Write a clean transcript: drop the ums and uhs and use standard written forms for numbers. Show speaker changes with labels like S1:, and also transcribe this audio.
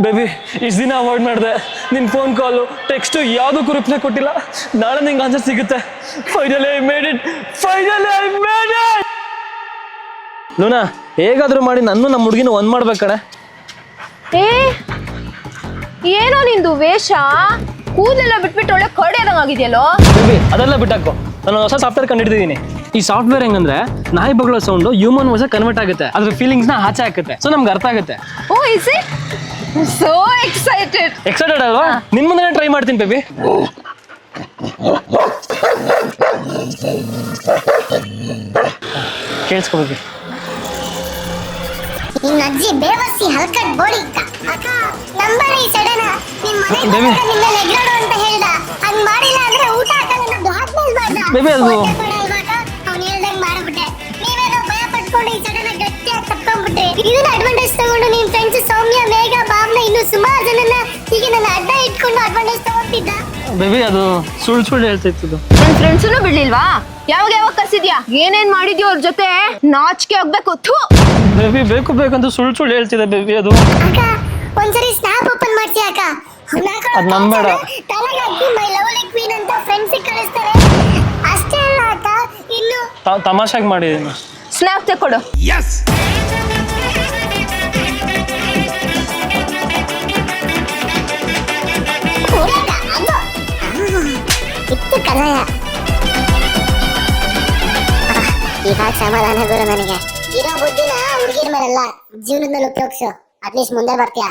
S1: Baby ಇಷ್ಟು ದಿನ avoid ಮಾಡಿದೆ, ನಿನ್ನ ಫೋನ್ ಕಾಲು ಟೆಕ್ಸ್ಟು ಯಾವುದಕ್ಕೂ ರಿಪ್ಲೈ ಕೊಟ್ಟಿಲ್ಲ. ನಾಳೆ ನಿಂಗೆ ಆನ್ಸರ್ ಸಿಗುತ್ತೆ. Finally I made it. Luna, ಹೇಗಾದರೂ ಮಾಡಿ ನನ್ನ ನಮ್ಮ ಹುಡುಗಿನ ಒಂದ್ ಮಾಡ್ಬೇಕಣೆ.
S2: ಏ ಏನೋ ನಿಂದು ವೇಷ, ಕೂದಲೆಲ್ಲ ಬಿಟ್ಬಿಟ್ಟು ಒಳ್ಳೆ ಕಡೆದಂಗ್ ಆಗಿದೆಯಲ್ಲೋ.
S1: ಬೇಬಿ ಅದೆಲ್ಲ ಬಿಟ್ಟಾಕೋ, ನಾನು ಹೊಸ ಸಾಫ್ಟ್ವೇರ್ ಕಂಡಿಡ್ದಿದ್ದೀನಿ. ಈ ಸಾಫ್ಟ್ವೇರ್ ಹೆಂಗಂದ್ರೆ ನಾಯಿ ಬಗಳ ಸೌಂಡ್ ಹ್ಯೂಮನ್ ವಾಯ್ಸ್ ಕನ್ವರ್ಟ್ ಆಗುತ್ತೆ, ಅದ್ರ ಫೀಲಿಂಗ್ಸ್ ನ ಆಚೆ ಹಾಕುತ್ತೆ. ಸೊ ನಮ್ಗೆ ಅರ್ಥ ಆಗುತ್ತೆ.
S2: O is it so excited
S1: ಅಲ್ವಾ? ನಿನ್ ಮುಂದೆ ಟ್ರೈ ಮಾಡ್ತೀನಿ ಬೇಬಿ. ಕೇಳಿಸ್ಕೋಬೇಕು.
S3: ನಿನ್ನ ಅಜ್ಜಿ ಬೇವಸಿ ಹಲ್ಕಟ್ ಬೋಡಿ ಅಕ್ಕ ನಂಬರ್ ಈ ಸಡನ ನಿಮ್ಮ ಮನೆ ನಿನ್ನ ನೆಗ್ರಾಡು ಅಂತ ಹೇಳ್ದ. ಹಂಗ್ ಮಾಡಿಲ್ಲ ಅಂದ್ರೆ ಊಟ ಹಾಕಲ್ಲ ನಮ್ದು ಹಾದ್ಮೇಲೆ ಮಾಡ್ದ.
S1: ಬೇಬಿ ಅದು
S3: ಅವ್ನು ಹೇಳ್ದಂಗ್ ಮಾಡ್ಬಿಟ್ಟೆ. ನೀವೇನೋ ಭಯ ಪಟ್ಕೊಂಡು ಈ ಸಡನ ಗಟ್ಟಿಯಾಗಿ ತಪ್ಕೊಂಡ್ಬಿಟ್ರೆ. ಇದನ್ನ ಅಡ್ವಾಂಟೇಜ್ ತಗೊಂಡು ನಿಮ್ ಫ್ರೆಂಡ್ಸ್ ಸೌಮ್ಯ, ಮೇಘ, ಭಾವನಾ ಇನ್ನು ಸುಮಾರು ಜನನ ಹೀಗೆ ನನ್ನ ಅಡ್ಡ ಇಟ್ಕೊಂಡು ಅಡ್ವಾಂಟೇಜ್ ತಗೊಂಡಿದ್ದ.
S1: ಬೇಬಿ ಅದು ಸುಳ್ಳು ಹೇಳ್ತಿತ್ತು.
S2: ನನ್ ಫ್ರೆಂಡ್ಸ್ನು ಬಿಡ್ಲಿಲ್ವಾ? ಯಾವಾಗ ಕರ್ಸಿದ್ಯಾ? ಏನೇನ್ ಮಾಡಿದ್ಯೋ ಅವ್ರ ಜೊತೆ? ನಾಚಿಕೆ ಆಗ್ಬೇಕು.
S1: ಬೇಬಿ ಬೇಕು ಬೇಕಂತ ಸುಳ್ಳು ಹೇಳ್ತಿದ್ದೆ ಬೇಬಿ. ಅದು
S3: ಅಕ್ಕ ಒಂದ್ಸರಿ ಸ್ನಾಪ್ ಓಪನ್ ಮಾಡ್ತೀಯ ಅಕ್ಕ?
S1: ಅದ್ ನಂಬೇಡ.
S3: ತಲೆಗೆ ಹಾಕಿ ಮೈ ಲವ್ಲಿ ಕ್ವೀನ್ ಅಂತ ಫ್ರೆಂಡ್ಸ್ ಕಳಿಸ್ತಾರೆ. ಅಷ್ಟೇ ಅಲ್ಲ ಅಕ್ಕ, ಇನ್ನು
S1: ತಮಾಷೆಗೆ ಮಾಡಿದೀನಿ.
S2: ಸ್ನ್ಯಾಪ್ ತೆಕ್ಕೊಡು.
S3: ಇತ್ತು ಕಲಾಯ. ಇವಾಗ ಸಮಾಧಾನ ಗುರು ನನಗೆ. ಇರೋ ಬುದ್ಧಿನ ಹುಡುಗಿರ ಮೇಲೆಲ್ಲ ಜೀವನದ ಮೇಲೆ ಉಪಯೋಗಿಸು. ಅಟ್ಲೀಸ್ಟ್ ಮುಂದೆ ಬರ್ತೀಯ.